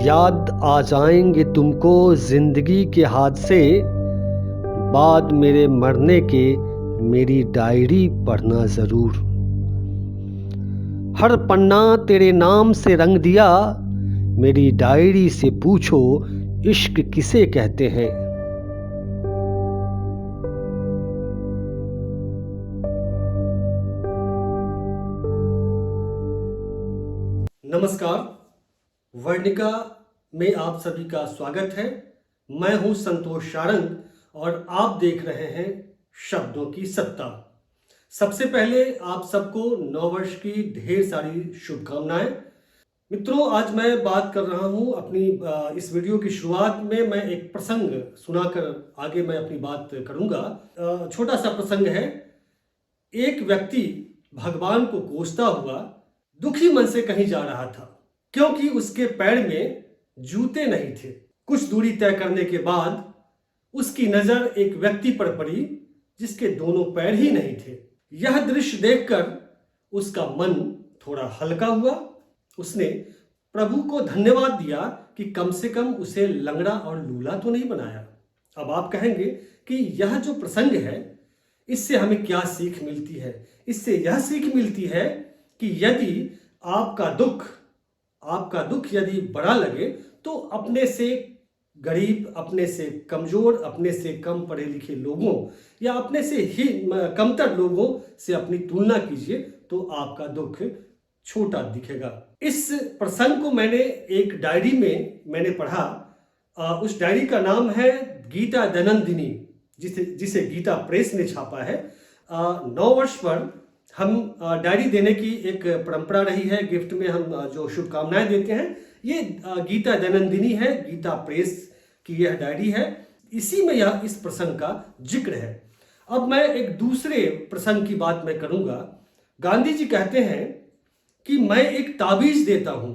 याद आ जाएंगे तुमको जिंदगी के हादसे, बाद मेरे मरने के मेरी डायरी पढ़ना जरूर। हर पन्ना तेरे नाम से रंग दिया, मेरी डायरी से पूछो इश्क किसे कहते हैं। नमस्कार, वर्णिका में आप सभी का स्वागत है। मैं हूं संतोष सारंग और आप देख रहे हैं शब्दों की सत्ता। सबसे पहले आप सबको नववर्ष की ढेर सारी शुभकामनाएं। मित्रों, आज मैं बात कर रहा हूं अपनी इस वीडियो की शुरुआत में मैं एक प्रसंग सुनाकर आगे मैं अपनी बात करूंगा। छोटा सा प्रसंग है। एक व्यक्ति भगवान को कोसता हुआ दुखी मन से कहीं जा रहा था, क्योंकि उसके पैर में जूते नहीं थे। कुछ दूरी तय करने के बाद उसकी नजर एक व्यक्ति पर पड़ी जिसके दोनों पैर ही नहीं थे। यह दृश्य देखकर उसका मन थोड़ा हल्का हुआ। उसने प्रभु को धन्यवाद दिया कि कम से कम उसे लंगड़ा और लूला तो नहीं बनाया। अब आप कहेंगे कि यह जो प्रसंग है इससे हमें क्या सीख मिलती है? इससे यह सीख मिलती है कि यदि आपका दुख यदि बड़ा लगे तो अपने से गरीब, अपने से कमजोर, अपने से कम पढ़े लिखे लोगों या अपने से ही कमतर लोगों से अपनी तुलना कीजिए तो आपका दुख छोटा दिखेगा। इस प्रसंग को मैंने एक डायरी में मैंने पढ़ा। उस डायरी का नाम है गीता दैनंदिनी, जिसे गीता प्रेस ने छापा है। 9 वर्ष पर हम डायरी देने की एक परंपरा रही है। गिफ्ट में हम जो शुभकामनाएं देते हैं, ये गीता दैनंदिनी है, गीता प्रेस की यह डायरी है। इसी में यह इस प्रसंग का जिक्र है। अब मैं एक दूसरे प्रसंग की बात मैं करूंगा। गांधी जी कहते हैं कि मैं एक ताबीज देता हूं,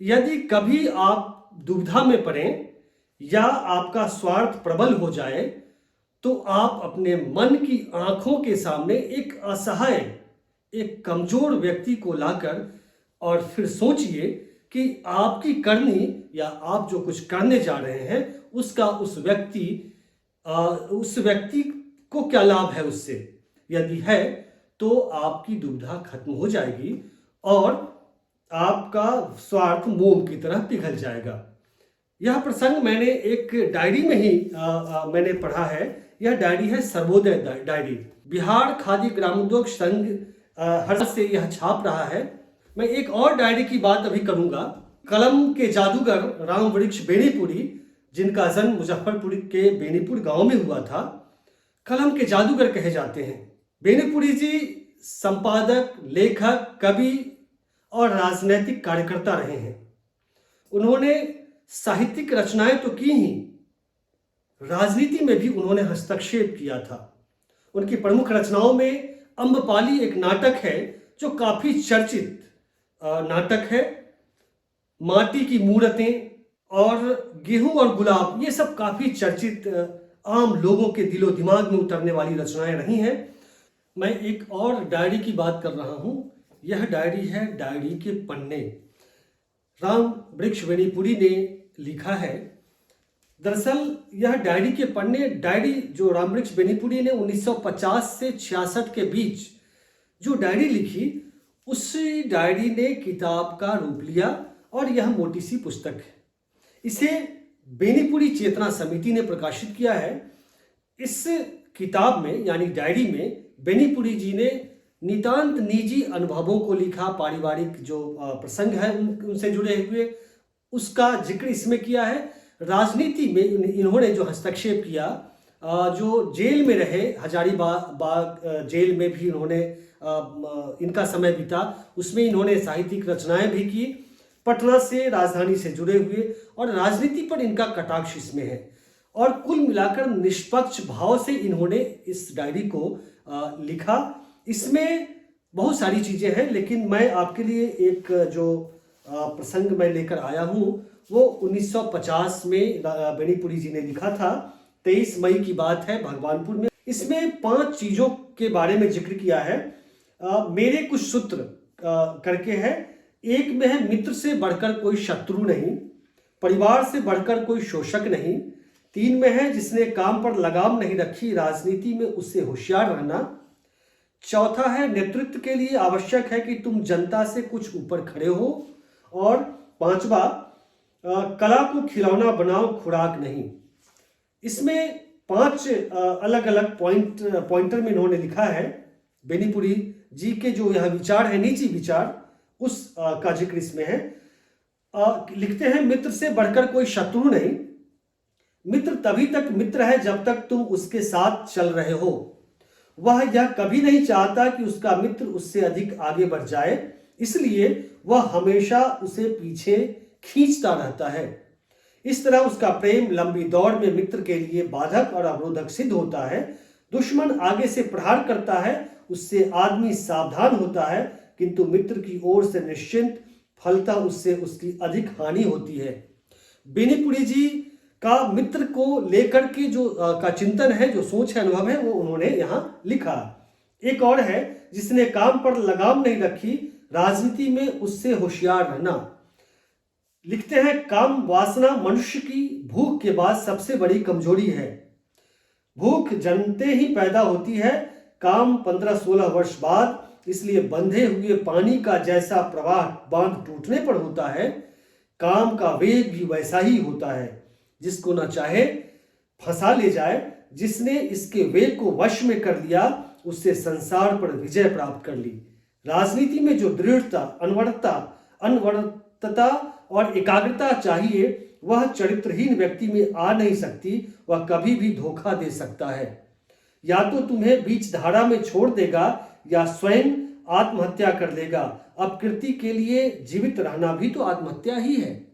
यदि कभी आप दुविधा में पड़ें या आपका स्वार्थ प्रबल हो जाए तो आप अपने मन की आंखों के सामने एक असहाय, एक कमजोर व्यक्ति को लाकर और फिर सोचिए कि आपकी करनी या आप जो कुछ करने जा रहे हैं उसका उस व्यक्ति को क्या लाभ है उससे। यदि है तो आपकी दुविधा खत्म हो जाएगी और आपका स्वार्थ मोम की तरह पिघल जाएगा। यह प्रसंग मैंने एक डायरी में ही मैंने पढ़ा है। यह डायरी है सर्वोदय डायरी। बिहार खादी ग्रामोद्योग संघ हर से यह छाप रहा है। मैं एक और डायरी की बात अभी करूंगा। कलम के जादूगर राम वृक्ष बेनीपुरी, जिनका जन्म मुजफ्फरपुर के बेनीपुर गांव में हुआ था, कलम के जादूगर कहे जाते हैं। बेनीपुरी जी संपादक, लेखक, कवि और राजनैतिक कार्यकर्ता रहे हैं। उन्होंने साहित्यिक रचनाएं तो की ही, राजनीति में भी उन्होंने हस्तक्षेप किया था। उनकी प्रमुख रचनाओं में अम्बपाली एक नाटक है जो काफी चर्चित नाटक है। माटी की मूर्तें और गेहूं और गुलाब, ये सब काफी चर्चित आम लोगों के दिलो दिमाग में उतरने वाली रचनाएं रही हैं। मैं एक और डायरी की बात कर रहा हूं। यह डायरी है डायरी के पन्ने। राम वृक्ष बेनीपुरी ने लिखा है। दरअसल यह डायरी के पन्ने, डायरी जो राम वृक्ष बेनीपुरी ने 1950 से 66 के बीच जो डायरी लिखी, उसी डायरी ने किताब का रूप लिया और यह मोटी सी पुस्तक है। इसे बेनीपुरी चेतना समिति ने प्रकाशित किया है। इस किताब में यानी डायरी में बेनीपुरी जी ने नितांत निजी अनुभवों को लिखा। पारिवारिक जो प्रसंग है उनसे जुड़े हुए, उसका जिक्र इसमें किया है। राजनीति में इन्होंने जो हस्तक्षेप किया, जो जेल में रहे, हजारीबाग जेल में भी इन्होंने इनका समय बीता, उसमें इन्होंने साहित्यिक रचनाएं भी की। पटना से, राजधानी से जुड़े हुए, और राजनीति पर इनका कटाक्ष इसमें है। और कुल मिलाकर निष्पक्ष भाव से इन्होंने इस डायरी को लिखा। इसमें बहुत सारी चीजें हैं, लेकिन मैं आपके लिए एक जो प्रसंग मैं लेकर आया हूं वो 1950 में बेनीपुरी जी ने लिखा था। 23 मई की बात है, भगवानपुर में। इसमें 5 चीजों के बारे में जिक्र किया है। मेरे कुछ सूत्र करके है। एक में है, मित्र से बढ़कर कोई शत्रु नहीं। परिवार से बढ़कर कोई शोषक नहीं। 3 में है जिसने काम पर लगाम नहीं रखी, राजनीति में उससे होशियार रहना। चौथा है नेतृत्व के लिए आवश्यक है कि तुम जनता से कुछ ऊपर खड़े हो। और 5वां कला को खिलौना बनाओ, खुराक नहीं। इसमें 5 अलग अलग पॉइंटर में इन्होंने लिखा है। बेनीपुरी जी के जो यह विचार है, निजी विचार, उस का जिक्र इसमें है। लिखते हैं, मित्र से बढ़कर कोई शत्रु नहीं। मित्र तभी तक मित्र है जब तक तुम उसके साथ चल रहे हो। वह यह कभी नहीं चाहता कि उसका मित्र उससे अधिक आगे बढ़ जाए, इसलिए वह हमेशा उसे पीछे खींचता रहता है। इस तरह उसका प्रेम लंबी दौड़ में मित्र के लिए बाधक और अवरोधक सिद्ध होता है। दुश्मन आगे से प्रहार करता है, उससे आदमी सावधान होता है, किंतु मित्र की ओर से निश्चिंत, फलतः उससे उसकी अधिक हानि होती है। बेनीपुरी जी का मित्र को लेकर के जो का चिंतन है, जो सोच है, अनुभव है, वो उन्होंने यहाँ लिखा। एक और है, जिसने काम पर लगाम नहीं रखी, राजनीति में उससे होशियार रहना। लिखते हैं, काम वासना मनुष्य की भूख के बाद सबसे बड़ी कमजोरी है। भूख जन्मते ही पैदा होती है, काम 15-16 वर्ष बाद। इसलिए बंधे हुए पानी का जैसा प्रवाह बांध टूटने पर होता है, काम का वेग भी वैसा ही होता है। जिसको न चाहे फंसा ले जाए, जिसने इसके वेग को वश में कर लिया, उससे संसार पर विजय प्राप्त कर ली। राजनीति में जो दृढ़ता, अनवरतता और एकाग्रता चाहिए, वह चरित्रहीन व्यक्ति में आ नहीं सकती। वह कभी भी धोखा दे सकता है। या तो तुम्हें बीच धारा में छोड़ देगा या स्वयं आत्महत्या कर लेगा। अपकृति के लिए जीवित रहना भी तो आत्महत्या ही है।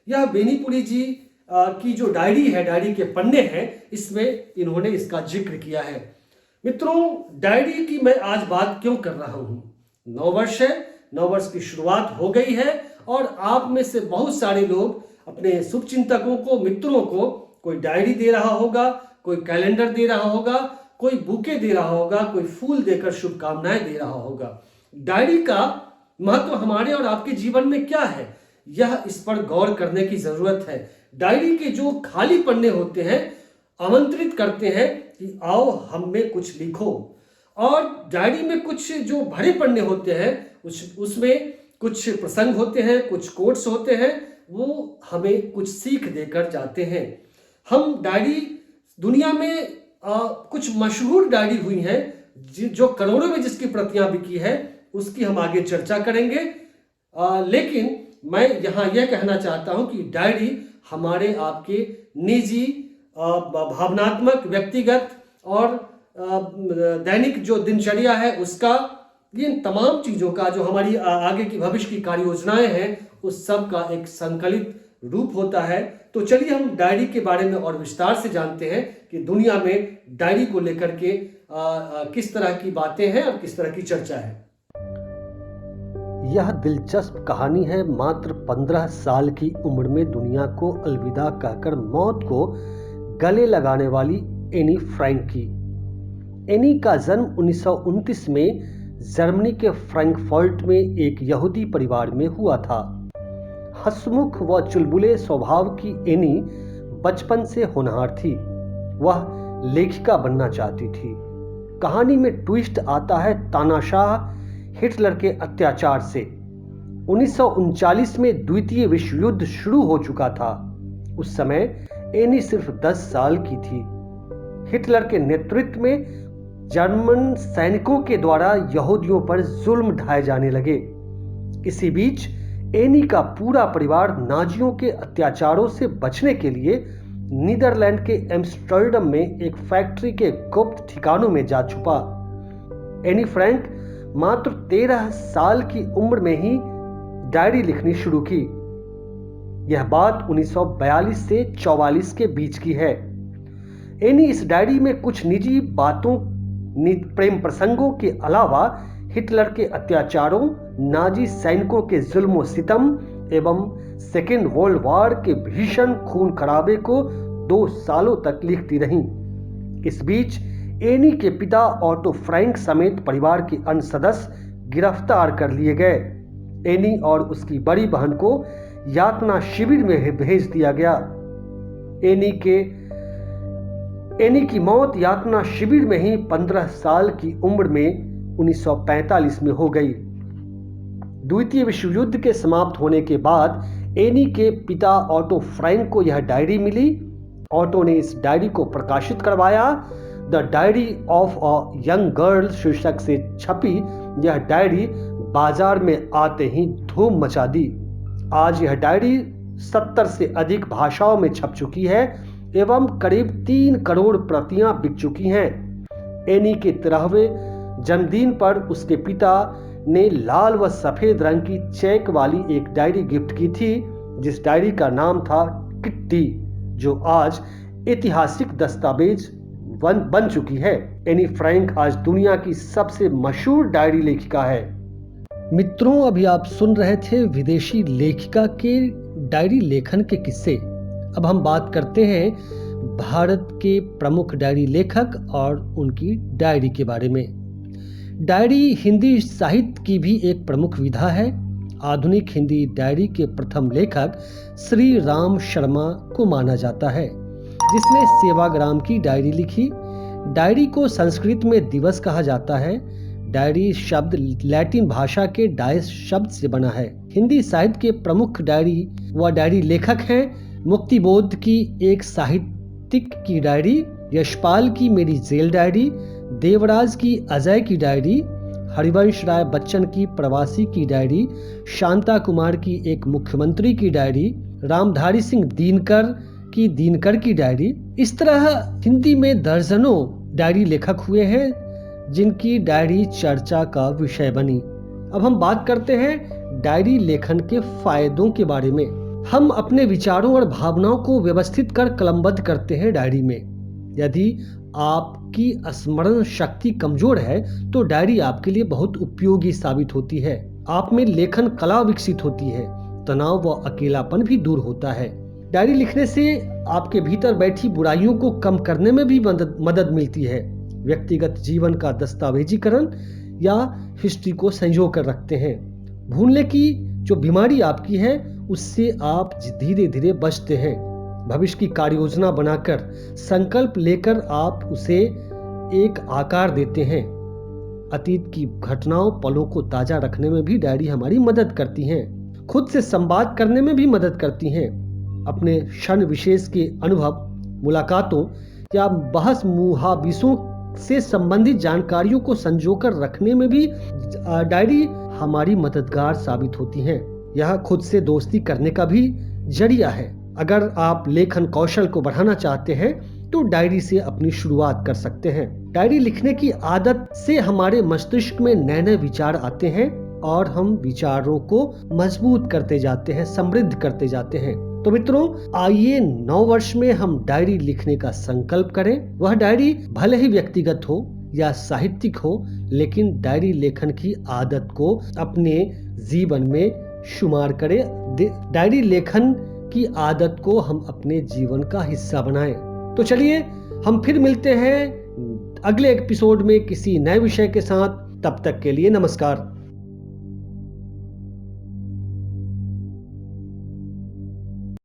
यह बेनीपुरी जी की जो डायरी है, डायरी के पन्ने हैं, इसमें इन्होंने इसका जिक्र किया है। मित्रों, डायरी की मैं आज बात क्यों कर रहा हूं? 9 वर्ष है, 9 वर्ष की शुरुआत हो गई है और आप में से बहुत सारे लोग अपने शुभचिंतकों को, मित्रों को कोई डायरी दे रहा होगा, कोई कैलेंडर दे रहा होगा, कोई बुके दे रहा होगा, कोई फूल देकर शुभकामनाएं दे रहा होगा। डायरी का महत्व हमारे और आपके जीवन में क्या है, यह इस पर गौर करने की जरूरत है। डायरी के जो खाली पन्ने होते हैं, आमंत्रित करते हैं कि आओ हम में कुछ लिखो। और डायरी में कुछ जो भरे पन्ने होते हैं, उसमें कुछ प्रसंग होते हैं, कुछ कोट्स होते हैं, वो हमें कुछ सीख देकर जाते हैं। हम डायरी, दुनिया में कुछ मशहूर डायरी हुई हैं जो करोड़ों में जिसकी प्रतियां बिकी है, उसकी हम आगे चर्चा करेंगे। लेकिन मैं यहाँ यह कहना चाहता हूँ कि डायरी हमारे आपके निजी, भावनात्मक, व्यक्तिगत और दैनिक जो दिनचर्या है उसका, इन तमाम चीज़ों का, जो हमारी आगे की भविष्य की कार्य योजनाएं हैं, उस सब का एक संकलित रूप होता है। तो चलिए हम डायरी के बारे में और विस्तार से जानते हैं कि दुनिया में डायरी को लेकर के किस तरह की बातें हैं और किस तरह की चर्चा है। यह दिलचस्प कहानी है मात्र 15 साल की उम्र में दुनिया को अलविदा कहकर मौत को गले लगाने वाली एनी फ्रैंक की। एनी का जन्म 1929 में जर्मनी के फ्रैंकफर्ट में एक यहूदी परिवार में हुआ था। हंसमुख व चुलबुले स्वभाव की एनी बचपन से होनहार थी। वह लेखिका बनना चाहती थी। कहानी में ट्विस्ट आता है तानाशाह हिटलर के अत्याचार से। 1939 में द्वितीय विश्व युद्ध शुरू हो चुका था। उस समय एनी सिर्फ 10 साल की थी। हिटलर के नेतृत्व में जर्मन सैनिकों के द्वारा यहूदियों पर जुल्म ढाए जाने लगे। इसी बीच एनी का पूरा परिवार नाजियों के अत्याचारों से बचने के लिए नीदरलैंड के एम्स्टर्डम में एक फैक्ट्री के गुप्त ठिकानों में जा छुपा। एनी फ्रैंक मात्र 13 साल की उम्र में ही डायरी लिखनी शुरू की। यह बात 1942 से 44 के बीच की है। एनी इस डायरी में कुछ निजी बातों, प्रेम प्रसंगों के अलावा हिटलर के अत्याचारों, नाजी सैनिकों के जुल्म सितम एवं सेकेंड वर्ल्ड वॉर के भीषण खून खराबे को 2 सालों तक लिखती रहीं। इस बीच एनी के पिता ऑटो फ्रैंक समेत परिवार के अन्य सदस्य गिरफ्तार कर लिए गए। एनी और उसकी बड़ी बहन को यातना शिविर में भेज दिया गया। एनी की मौत यातना शिविर में ही 15 साल की उम्र में 1945 में हो गई। द्वितीय विश्व युद्ध के समाप्त होने के बाद एनी के पिता ऑटो फ्रैंक को यह डायरी मिली। ऑटो ने इस डायरी को प्रकाशित करवाया। The diary of a young girl शीर्षक से छपी यह डायरी बाजार में आते ही धूम मचा दी। आज यह डायरी 70 से अधिक भाषाओं में छप चुकी है एवं करीब 3 करोड़ प्रतियां बिक चुकी हैं। एनी के 13वें जन्मदिन पर उसके पिता ने लाल व सफेद रंग की चेक वाली एक डायरी गिफ्ट की थी, जिस डायरी का नाम था किट्टी, जो आज ऐतिहासिक दस्तावेज बन चुकी है। एनी फ्रैंक आज दुनिया की सबसे मशहूर डायरी लेखिका है। मित्रों, अभी आप सुन रहे थे विदेशी लेखिका के डायरी लेखन के किस्से। अब हम बात करते हैं भारत के प्रमुख डायरी लेखक और उनकी डायरी के बारे में। डायरी हिंदी साहित्य की भी एक प्रमुख विधा है। आधुनिक हिंदी डायरी के प्रथम लेखक श्री राम शर्मा को माना जाता है, जिसने सेवाग्राम की डायरी लिखी। डायरी को संस्कृत में दिवस कहा जाता है। डायरी शब्द लैटिन भाषा के डायस शब्द से बना है। हिंदी साहित्य के प्रमुख डायरी लेखक हैं मुक्तिबोध की एक साहित्यिक की डायरी, यशपाल की मेरी जेल डायरी, देवराज की अजय की डायरी, हरिवंश राय बच्चन की प्रवासी की डायरी, शांता कुमार की एक मुख्यमंत्री की डायरी, रामधारी सिंह दिनकर की डायरी। इस तरह हिंदी में दर्जनों डायरी लेखक हुए हैं जिनकी डायरी चर्चा का विषय बनी। अब हम बात करते हैं डायरी लेखन के फायदों के बारे में। हम अपने विचारों और भावनाओं को व्यवस्थित कर कलमबद्ध करते हैं डायरी में। यदि आपकी स्मरण शक्ति कमजोर है तो डायरी आपके लिए बहुत उपयोगी साबित होती है। आप में लेखन कला विकसित होती है, तनाव व अकेलापन भी दूर होता है। डायरी लिखने से आपके भीतर बैठी बुराइयों को कम करने में भी मदद मिलती है। व्यक्तिगत जीवन का दस्तावेजीकरण या हिस्ट्री को संजो कर रखते हैं। भूलने की जो बीमारी आपकी है उससे आप धीरे धीरे बचते हैं। भविष्य की कार्य योजना बनाकर संकल्प लेकर आप उसे एक आकार देते हैं। अतीत की घटनाओं पलों को ताजा रखने में भी डायरी हमारी मदद करती हैं। खुद से संवाद करने में भी मदद करती हैं। अपने क्षण विशेष के अनुभव, मुलाकातों या बहस मुहाबिसों से संबंधित जानकारियों को संजोकर रखने में भी डायरी हमारी मददगार साबित होती हैं। यह खुद से दोस्ती करने का भी जरिया है। अगर आप लेखन कौशल को बढ़ाना चाहते हैं तो डायरी से अपनी शुरुआत कर सकते हैं। डायरी लिखने की आदत से हमारे मस्तिष्क में नए नए विचार आते हैं और हम विचारों को मजबूत करते जाते हैं, समृद्ध करते जाते हैं। तो मित्रों, आइए 9 वर्ष में हम डायरी लिखने का संकल्प करें। वह डायरी भले ही व्यक्तिगत हो या साहित्यिक हो, लेकिन डायरी लेखन की आदत को अपने जीवन में शुमार करें। डायरी लेखन की आदत को हम अपने जीवन का हिस्सा बनाएं। तो चलिए हम फिर मिलते हैं अगले एपिसोड में किसी नए विषय के साथ। तब तक के लिए नमस्कार।